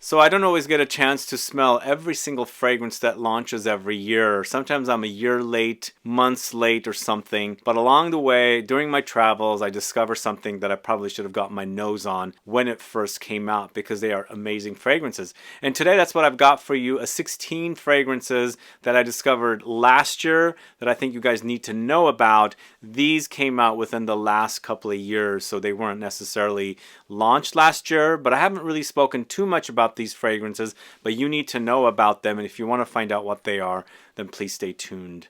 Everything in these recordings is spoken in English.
So I don't always get a chance to smell every single fragrance that launches every year. Sometimes I'm a year late, months late or something. But along the way, during my travels, I discover something that I probably should have gotten my nose on when it first came out, because they are amazing fragrances. And today that's what I've got for you, 16 fragrances that I discovered last year that I think you guys need to know about. These came out within the last couple of years, so they weren't necessarily launched last year, but I haven't really spoken too much about these fragrances, but you need to know about them, and if you want to find out what they are, then please stay tuned.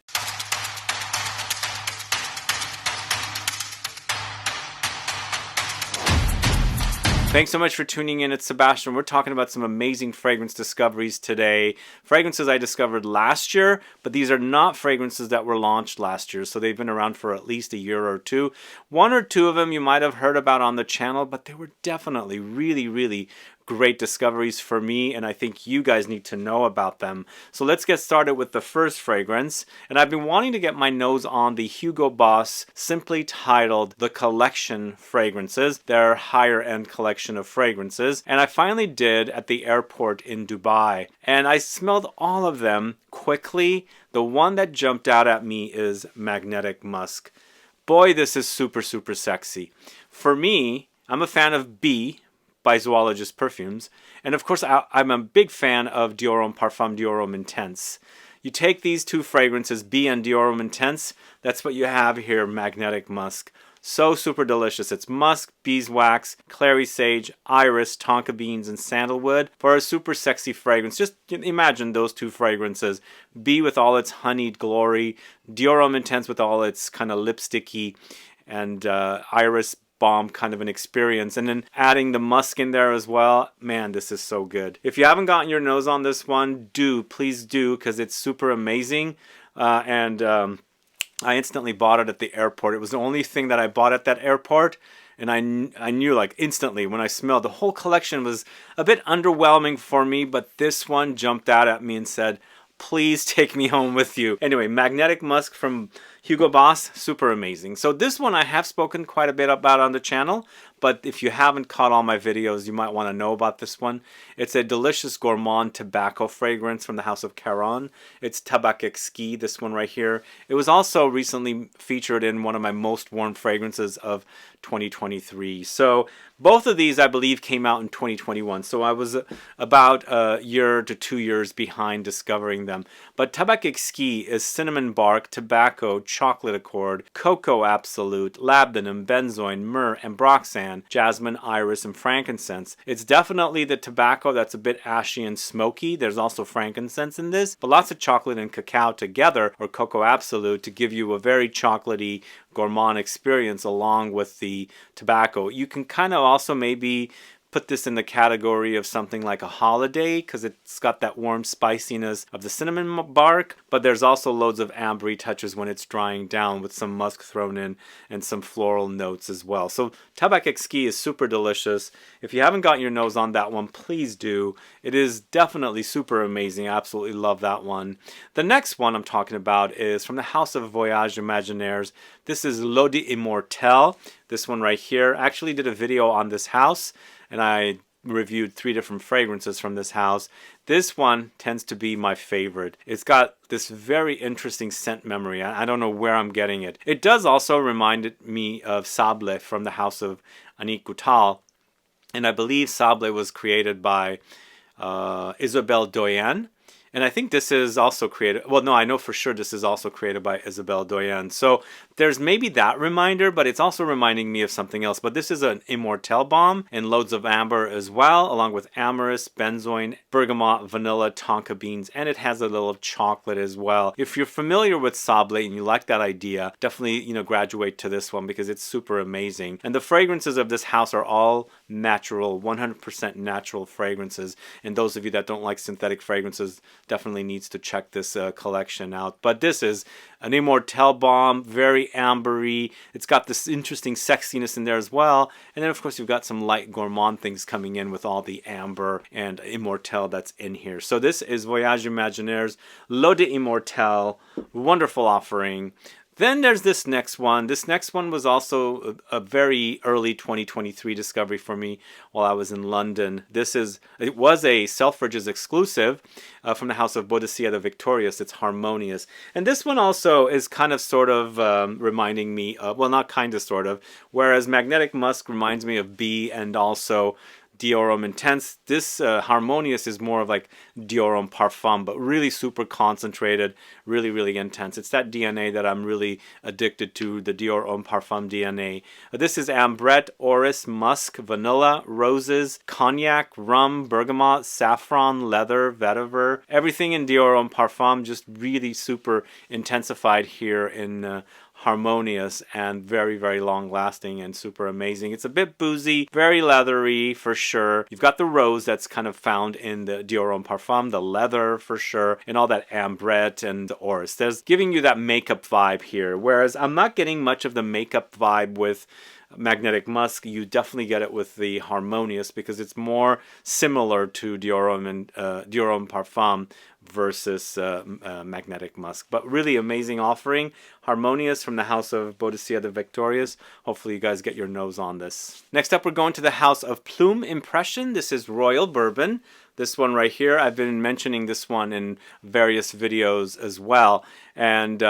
Thanks so much for tuning in. It's Sebastian. We're talking about some amazing fragrance discoveries today. Fragrances I discovered last year, but these are not fragrances that were launched last year, so they've been around for at least a year or two. One or two of them you might have heard about on the channel, but they were definitely really great discoveries for me, and I think you guys need to know about them. So let's get started with the first fragrance. And I've been wanting to get my nose on the Hugo Boss, simply titled The Collection fragrances, their higher end collection of fragrances. And I finally did at the airport in Dubai. And I smelled all of them quickly. The one that jumped out at me is Magnetic Musk. Boy, this is super sexy. For me, I'm a fan of B by Zoologist Perfumes, and of course I'm a big fan of Dior Homme Parfum Dior Homme Intense. You take these two fragrances, B and Dior Homme Intense, that's what you have here, Magnetic Musk. So super delicious. It's musk, beeswax, clary sage, iris, tonka beans, and sandalwood for a super sexy fragrance. Just imagine those two fragrances. B with all its honeyed glory, Dior Homme Intense with all its kind of lipsticky and iris bomb kind of an experience, and then adding the musk in there as well. Man, this is so good. If you haven't gotten your nose on this one, please do, because it's super amazing. I instantly bought it at the airport. It was the only thing that I bought at that airport, and I knew like instantly when I smelled. The whole collection was a bit underwhelming for me, but this one jumped out at me and said, please take me home with you. Anyway, Magnetic Musk from Hugo Boss, super amazing. So this one I have spoken quite a bit about on the channel, but if you haven't caught all my videos, you might want to know about this one. It's a delicious gourmand tobacco fragrance from the house of CARON. It's TABAC EXQUIS, this one right here. It was also recently featured in one of my most worn fragrances of 2023. So both of these I believe came out in 2021. So I was about a year to 2 years behind discovering them. But TABAC EXQUIS is cinnamon bark, tobacco, chocolate accord, cocoa absolute, labdanum, benzoin, myrrh, ambroxan, jasmine, iris, and frankincense. It's definitely the tobacco that's a bit ashy and smoky. There's also frankincense in this, but lots of chocolate and cacao together, or cocoa absolute, to give you a very chocolatey gourmand experience along with the tobacco. You can kind of also maybe put this in the category of something like a holiday, because it's got that warm spiciness of the cinnamon bark, but there's also loads of ambery touches when it's drying down with some musk thrown in and some floral notes as well. So TABAC EXQUIS is super delicious. If you haven't got your nose on that one, please do. It is definitely super amazing. I absolutely love that one. The next one I'm talking about is from the house of VOYAGE IMAGINAIRES. This is L'Eau d'Immortelle. This one right here. I actually did a video on this house, and I reviewed 3 different fragrances from this house. This one tends to be my favorite. It's got this very interesting scent memory. I don't know where I'm getting it. It does also remind me of Sable from the house of Annick Goutal, and I believe Sable was created by Isabelle Doyen. And I think this is also created, well, no, I know for sure this is also created by Isabelle Doyen. So there's maybe that reminder, but it's also reminding me of something else. But this is an Immortelle bomb and loads of amber as well, along with Amyris, Benzoin, Bergamot, vanilla, Tonka beans, and it has a little chocolate as well. If you're familiar with Sable and you like that idea, definitely, graduate to this one because it's super amazing. And the fragrances of this house are all natural, 100% natural fragrances. And those of you that don't like synthetic fragrances, definitely needs to check this collection out. But this is an Immortelle bomb, very ambery. It's got this interesting sexiness in there as well. And then of course you've got some light gourmand things coming in with all the amber and Immortelle that's in here. So this is Voyage Imaginaires, L'Eau d'Immortelle, wonderful offering. Then there's this next one. This next one was also a very early 2023 discovery for me while I was in London. It was a Selfridges exclusive from the house of BOADICEA the Victorious. It's Harmonious. And this one also is kind of sort of reminding me of, well, not kind of sort of, whereas Magnetic Musk reminds me of Bee and also Dior Homme Intense. This Harmonious is more of like Dior Homme Parfum, but really super concentrated, really, really intense. It's that DNA that I'm really addicted to, the Dior Homme Parfum DNA. This is Ambrette, Orris, Musk, Vanilla, Roses, Cognac, Rum, Bergamot, Saffron, Leather, Vetiver. Everything in Dior Homme Parfum just really super intensified here in Harmonious, and very, very long lasting and super amazing. It's a bit boozy, very leathery for sure. You've got the rose that's kind of found in the Dior Homme Parfum, the leather for sure, and all that Ambrette and the Orris. There's giving you that makeup vibe here, whereas I'm not getting much of the makeup vibe with Magnetic Musk. You definitely get it with the Harmonious because it's more similar to Dior Homme Parfum versus Magnetic Musk. But really amazing offering. Harmonious from the house of BOADICEA the Victorious. Hopefully you guys get your nose on this. Next up, we're going to the house of Plume Impression. This is Royal Bourbon. This one right here, I've been mentioning this one in various videos as well. And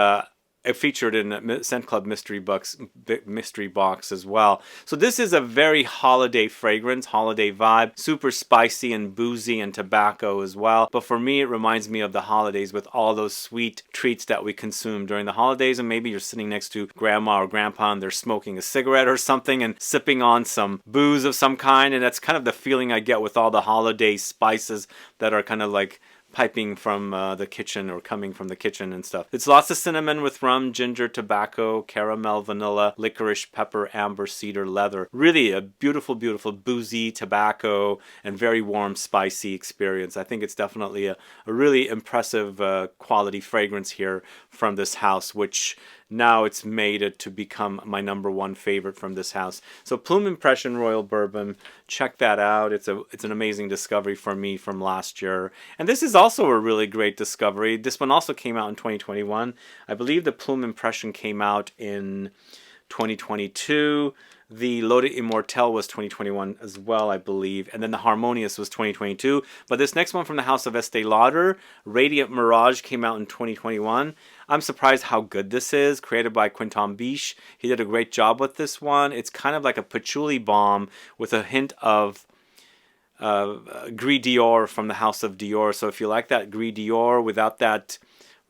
it featured in Scent Club Mystery Box as well. So this is a very holiday fragrance, holiday vibe, super spicy and boozy and tobacco as well. But for me, it reminds me of the holidays with all those sweet treats that we consume during the holidays. And maybe you're sitting next to grandma or grandpa and they're smoking a cigarette or something and sipping on some booze of some kind. And that's kind of the feeling I get with all the holiday spices that are kind of like piping from the kitchen or coming from the kitchen and stuff. It's lots of cinnamon with rum, ginger, tobacco, caramel, vanilla, licorice, pepper, amber, cedar, leather. Really a beautiful, beautiful boozy, tobacco, and very warm, spicy experience. I think it's definitely a really impressive quality fragrance here from this house, which now it's made it to become my #1 favorite from this house. So Plume Impression Royal Bourbon, check that out. It's an amazing discovery for me from last year. And this is also a really great discovery. This one also came out in 2021. I believe the Plume Impression came out in 2022. The Loaded Immortelle was 2021 as well, I believe. And then the Harmonious was 2022. But this next one from the house of Estee Lauder, Radiant Mirage, came out in 2021. I'm surprised how good this is. Created by Quentin Biche. He did a great job with this one. It's kind of like a patchouli balm with a hint of Gris Dior from the house of Dior. So if you like that Gris Dior without that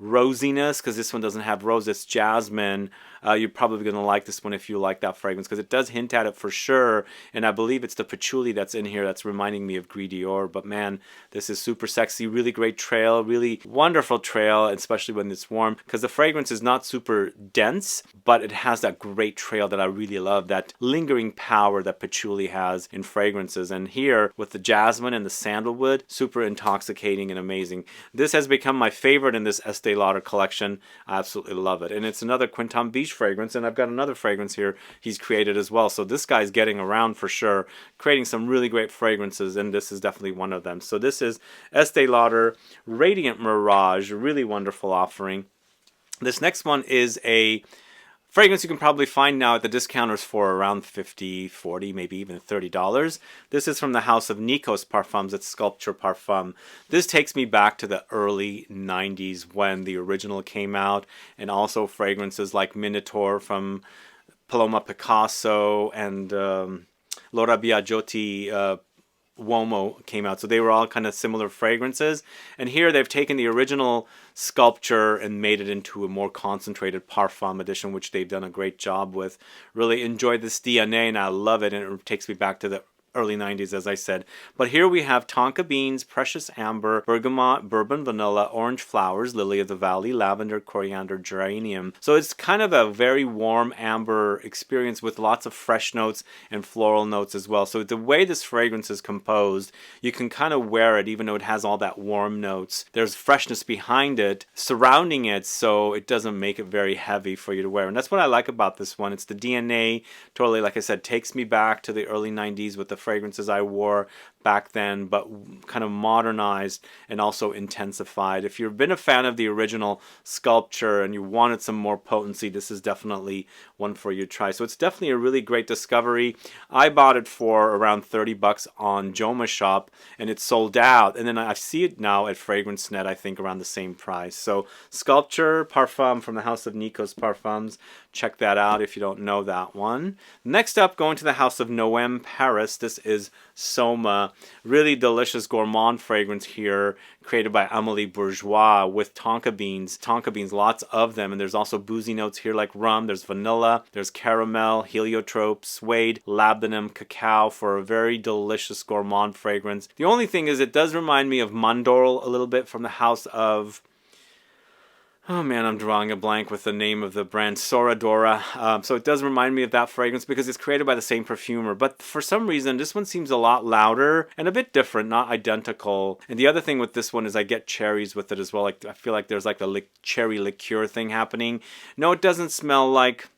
rosiness, because this one doesn't have rose, it's jasmine, you're probably going to like this one if you like that fragrance, because it does hint at it for sure. And I believe it's the patchouli that's in here that's reminding me of Gris Dior. But man, this is super sexy, really great trail, really wonderful trail, especially when it's warm, because the fragrance is not super dense, but it has that great trail that I really love, that lingering power that patchouli has in fragrances. And here with the jasmine and the sandalwood, super intoxicating and amazing. This has become my favorite in this Estee Lauder collection. I absolutely love it. And it's another Quentin Biche fragrance, and I've got another fragrance here he's created as well. So this guy's getting around for sure, creating some really great fragrances, and this is definitely one of them. So this is Estee Lauder Radiant Mirage, really wonderful offering. This next one is a fragrance you can probably find now at the discounters for around $50, $40, maybe even $30. This is from the house of Nikos Parfums. It's Sculpture Parfum. This takes me back to the early 90s when the original came out, and also fragrances like Minotaur from Paloma Picasso and Laura Biagiotti Uomo came out. So they were all kind of similar fragrances. And here they've taken the original sculpture and made it into a more concentrated parfum edition, which they've done a great job with. Really enjoyed this DNA and I love it, and it takes me back to the early 90s, as I said. But here we have Tonka beans, precious amber, bergamot, bourbon vanilla, orange flowers, lily of the valley, lavender, coriander, geranium. So it's kind of a very warm amber experience with lots of fresh notes and floral notes as well. So the way this fragrance is composed, you can kind of wear it even though it has all that warm notes. There's freshness behind it, surrounding it, so it doesn't make it very heavy for you to wear. And that's what I like about this one. It's the DNA, totally, like I said, takes me back to the early 90s with the fragrances I wore, back then, but kind of modernized and also intensified. If you've been a fan of the original sculpture and you wanted some more potency, this is definitely one for you to try. So it's definitely a really great discovery. I bought it for around 30 bucks on Joma Shop, and it's sold out. And then I see it now at FragranceNet, I think around the same price. So Sculpture Parfum from the House of Nikos Parfums. Check that out if you don't know that one. Next up, going to the House of Noem Paris. This is Soma. Really delicious gourmand fragrance here, created by Amélie Bourgeois with tonka beans. Tonka beans, lots of them. And there's also boozy notes here like rum. There's vanilla. There's caramel, heliotrope, suede, labdanum, cacao for a very delicious gourmand fragrance. The only thing is it does remind me of Mandorle a little bit from the House of... Oh man, I'm drawing a blank with the name of the brand, Soradora. So it does remind me of that fragrance because it's created by the same perfumer. But for some reason, this one seems a lot louder and a bit different, not identical. And the other thing with this one is I get cherries with it as well. Like I feel like there's like a cherry liqueur thing happening. No, it doesn't smell like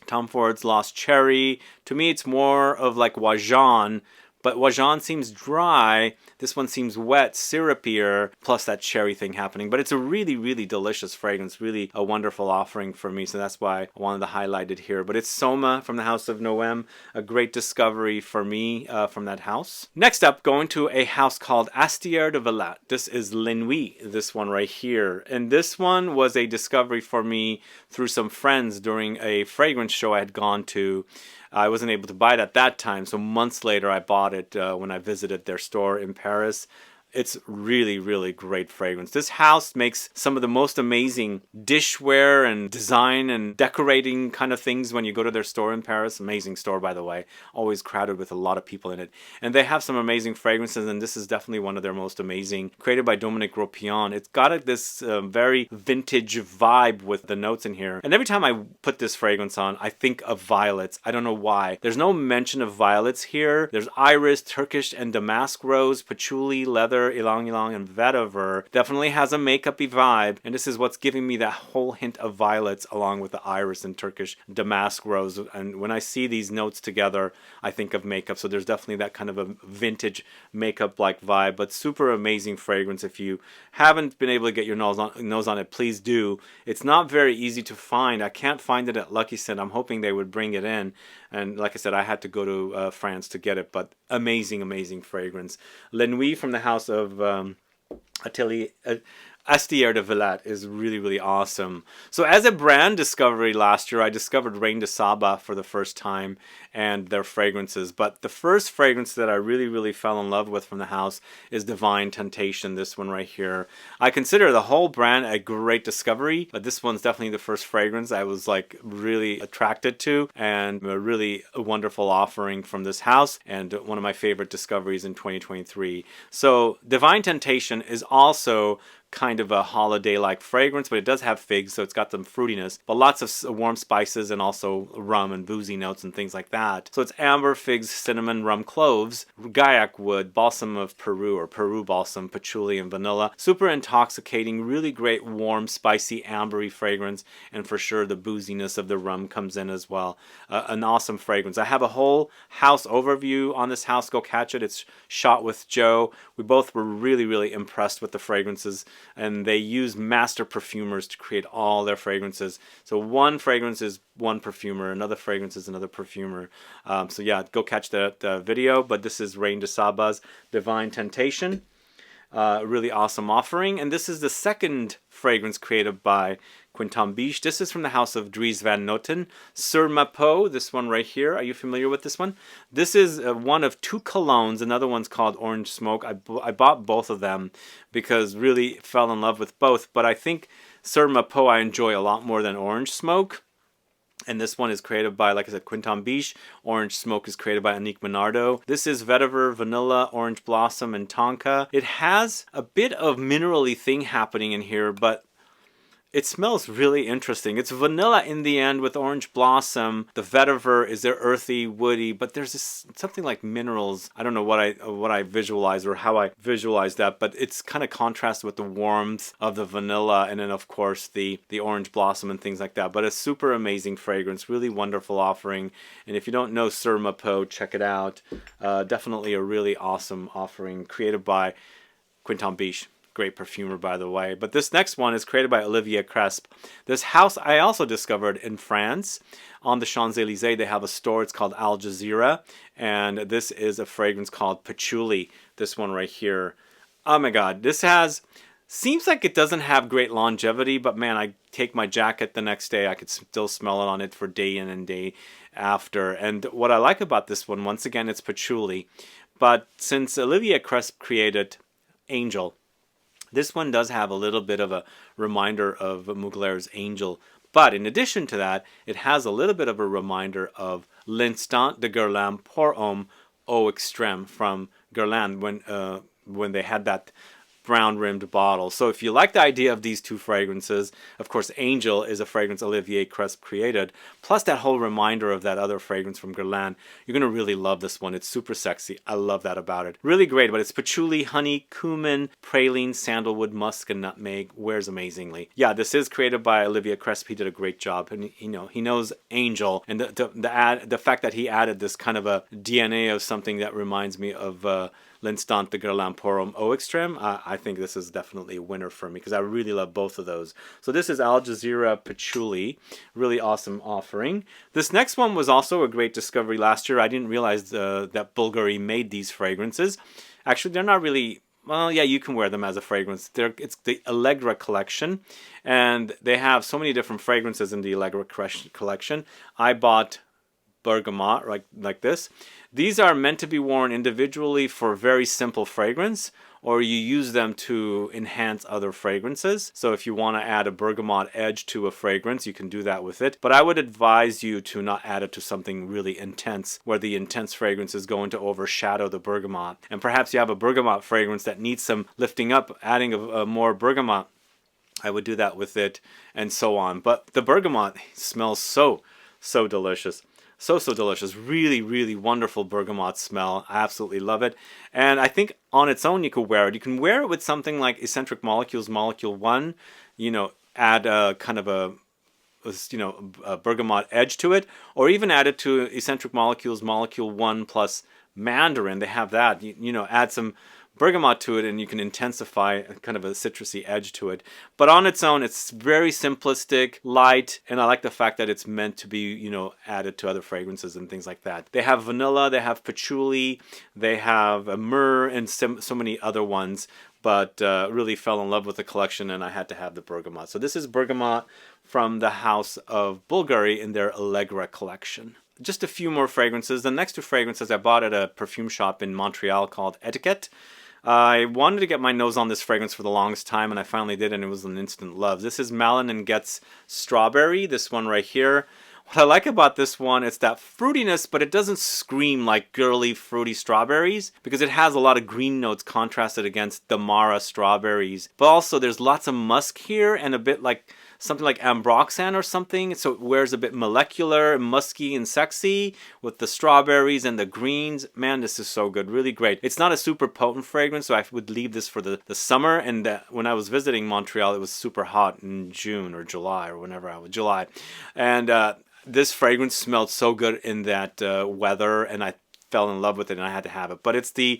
Tom Ford's Lost Cherry. To me, it's more of like Wajan. But Wajan seems dry. This one seems wet, syrupier, plus that cherry thing happening. But it's a really, really delicious fragrance. Really a wonderful offering for me. So that's why I wanted to highlight it here. But it's Soma from the House of Noem. A great discovery for me from that house. Next up, going to a house called Astier de Velat. This is Linui, this one right here. And this one was a discovery for me through some friends during a fragrance show I had gone to. I wasn't able to buy it at that time, so months later I bought it when I visited their store in Paris. It's really, really great fragrance. This house makes some of the most amazing dishware and design and decorating kind of things when you go to their store in Paris. Amazing store, by the way. Always crowded with a lot of people in it. And they have some amazing fragrances, and this is definitely one of their most amazing. Created by Dominique Ropion. It's got this very vintage vibe with the notes in here. And every time I put this fragrance on, I think of violets. I don't know why. There's no mention of violets here. There's iris, Turkish and damask rose, patchouli, leather, ylang ylang, and vetiver. Definitely has a makeup-y vibe, and this is what's giving me that whole hint of violets along with the iris and Turkish damask rose. And when I see these notes together, I think of makeup. So there's definitely that kind of a vintage makeup-like vibe, but super amazing fragrance. If you haven't been able to get your nose on it, please do. It's not very easy to find. I can't find it at Lucky Scent. I'm hoping they would bring it in. And like I said, I had to go to France to get it, but amazing, amazing fragrance. Linui from the House of Astier de Velat is really, really awesome. So as a brand discovery last year, I discovered Reine de Saba for the first time and their fragrances. But the first fragrance that I really, really fell in love with from the house is Divine Temptation, this one right here. I consider the whole brand a great discovery, but this one's definitely the first fragrance I was like really attracted to, and a really wonderful offering from this house and one of my favorite discoveries in 2023. So Divine Temptation is also kind of a holiday-like fragrance, but it does have figs, so it's got some fruitiness, but lots of warm spices and also rum and boozy notes and things like that. So it's amber, figs, cinnamon, rum, cloves, gaiac wood, balsam of Peru or Peru balsam, patchouli, and vanilla. Super intoxicating, really great, warm, spicy, ambery fragrance, and for sure the booziness of the rum comes in as well. An awesome fragrance. I have a whole house overview on this house. Go catch it. It's shot with Joe. We both were really, really impressed with the fragrances, and they use master perfumers to create all their fragrances. So one fragrance is one perfumer, another fragrance is another perfumer. So yeah, go catch that video. But this is Reine de Saba's Divine Temptation. Really awesome offering. And this is the second fragrance created by Quintambiche. This is from the House of Dries Van Noten. Sur Ma Peau, this one right here. Are you familiar with this one? This is one of two colognes. Another one's called Orange Smoke. I bought both of them because really fell in love with both. But I think Sur Ma Peau I enjoy a lot more than Orange Smoke. And this one is created by, like I said, Quintambiche. Orange Smoke is created by Annick Menardo. This is vetiver, vanilla, orange blossom, and tonka. It has a bit of minerally thing happening in here, but It smells really interesting. It's vanilla in the end with orange blossom. The vetiver is their earthy, woody, but there's this, something like minerals. I don't know what I visualize or how I visualize that, but it's kind of contrasted with the warmth of the vanilla, and then of course the orange blossom and things like that. But a super amazing fragrance, really wonderful offering. And if you don't know Sur Ma Peau, check it out. Definitely a really awesome offering created by Quentin Biche. Great perfumer, by the way. But this next one is created by Olivier Cresp. This house I also discovered in France. On the Champs-Elysees, they have a store. It's called Al Jazeera. And this is a fragrance called Patchouli. This one right here. Oh my God. This has... Seems like it doesn't have great longevity, but man, I take my jacket the next day. I could still smell it on it for day in and day after. And what I like about this one, once again, it's patchouli. But since Olivier Cresp created Angel, this one does have a little bit of a reminder of Muglaire's Angel. But in addition to that, it has a little bit of a reminder of L'Instant de Guerlain Pour Homme Eau Extrême from Guerlain when they had that brown-rimmed bottle. So if you like the idea of these two fragrances, of course Angel is a fragrance Olivier Cresp created, plus that whole reminder of that other fragrance from Guerlain, you're going to really love this one. It's super sexy. I love that about it. Really great, but it's patchouli, honey, cumin, praline, sandalwood, musk, and nutmeg. Wears amazingly. Yeah, this is created by Olivier Cresp. He did a great job, and he knows Angel, and the fact that he added this kind of a DNA of something that reminds me of L'Instant de Guerlain Pour Homme Eau Extrême. I think this is definitely a winner for me because I really love both of those. So this is Al Jazeera Patchouli. Really awesome offering. This next one was also a great discovery last year. I didn't realize that Bulgari made these fragrances. Actually, they're not really... Well, yeah, you can wear them as a fragrance. It's the Allegra collection, and they have so many different fragrances in the Allegra collection. I bought Bergamot, like this. These are meant to be worn individually for very simple fragrance, or you use them to enhance other fragrances. So if you want to add a bergamot edge to a fragrance, you can do that with it. But I would advise you to not add it to something really intense, where the intense fragrance is going to overshadow the bergamot. And perhaps you have a bergamot fragrance that needs some lifting up, adding a more bergamot. I would do that with it, and so on. But the bergamot smells so delicious. So delicious. Really, really wonderful bergamot smell. I absolutely love it. And I think on its own you could wear it. You can wear it with something like Eccentric Molecules Molecule 1. Add a kind of a bergamot edge to it. Or even add it to Eccentric Molecules Molecule 1 plus Mandarin. They have that. Add some bergamot to it and you can intensify kind of a citrusy edge to it. But on its own, it's very simplistic, light, and I like the fact that it's meant to be, added to other fragrances and things like that. They have vanilla, they have patchouli, they have a myrrh, and so many other ones, but really fell in love with the collection and I had to have the bergamot. So this is bergamot from the House of Bulgari in their Allegra collection. Just a few more fragrances. The next two fragrances I bought at a perfume shop in Montreal called Etiquette. I wanted to get my nose on this fragrance for the longest time, and I finally did, and it was an instant love. This is Malin & Goetz Strawberry, this one right here. What I like about this one, it's that fruitiness, but it doesn't scream like girly, fruity strawberries, because it has a lot of green notes contrasted against the Mara strawberries. But also, there's lots of musk here, and a bit like something like Ambroxan or something, so it wears a bit molecular and musky and sexy with the strawberries and the greens. Man, this is so good, really great. It's not a super potent fragrance, so I would leave this for the summer, and when I was visiting Montreal, it was super hot in June or July or whenever I was, July. And this fragrance smelled so good in that weather, and I fell in love with it and I had to have it. But it's the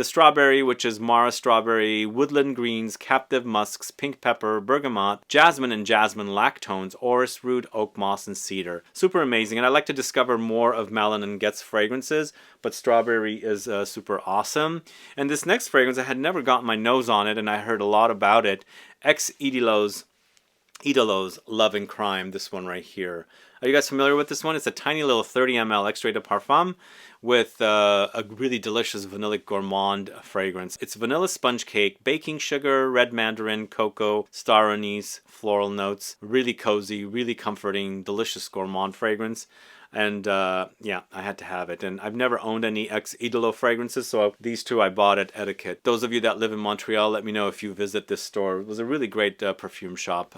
strawberry, which is Mara strawberry, woodland greens, captive musks, pink pepper, bergamot, jasmine and jasmine lactones, orris root, oak moss, and cedar. Super amazing. And I like to discover more of Malin & Goetz fragrances, but strawberry is super awesome. And this next fragrance, I had never gotten my nose on it and I heard a lot about it. Ex Idilo's Love and Crime, this one right here. Are you guys familiar with this one? It's a tiny little 30 ml extrait de parfum with a really delicious vanillic gourmand fragrance. It's vanilla sponge cake, baking sugar, red mandarin, cocoa, star anise, floral notes. Really cozy, really comforting, delicious gourmand fragrance. And yeah, I had to have it. And I've never owned any ex-Idolo fragrances, so these two I bought at Etiquette. Those of you that live in Montreal, let me know if you visit this store. It was a really great perfume shop.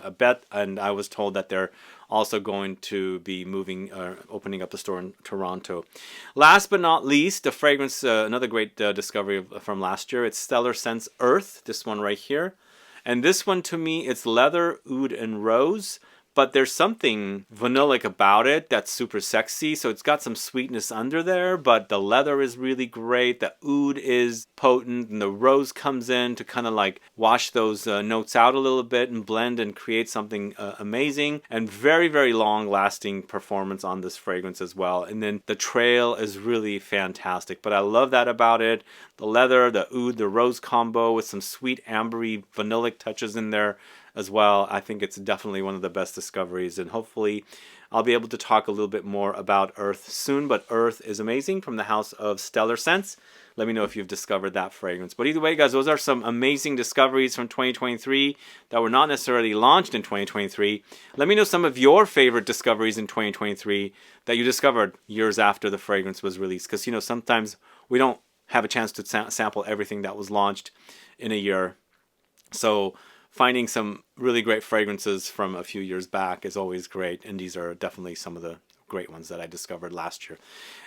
And I was told that they're also going to be moving, opening up the store in Toronto. Last but not least, a fragrance, another great discovery from last year. It's Stellar Scents Earth, this one right here. And this one, to me, it's leather, oud, and rose. But there's something vanillic about it that's super sexy. So it's got some sweetness under there, but the leather is really great. The oud is potent, and the rose comes in to kind of like wash those notes out a little bit and blend and create something amazing. And very, very long lasting performance on this fragrance as well. And then the trail is really fantastic. But I love that about it. The leather, the oud, the rose combo with some sweet ambery vanillic touches in there as well. I think it's definitely one of the best discoveries, and hopefully I'll be able to talk a little bit more about Earth soon. But Earth is amazing, from the house of Stellar Scents. Let me know if you've discovered that fragrance. But either way, guys, those are some amazing discoveries from 2023 that were not necessarily launched in 2023. Let me know some of your favorite discoveries in 2023 that you discovered years after the fragrance was released, because you know, sometimes we don't have a chance to sample everything that was launched in a year. So finding some really great fragrances from a few years back is always great, and these are definitely some of the great ones that I discovered last year.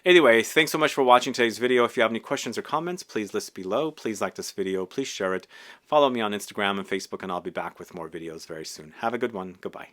Anyway, thanks so much for watching today's video. If you have any questions or comments, please list below. Please like this video. Please share it. Follow me on Instagram and Facebook, and I'll be back with more videos very soon. Have a good one. Goodbye.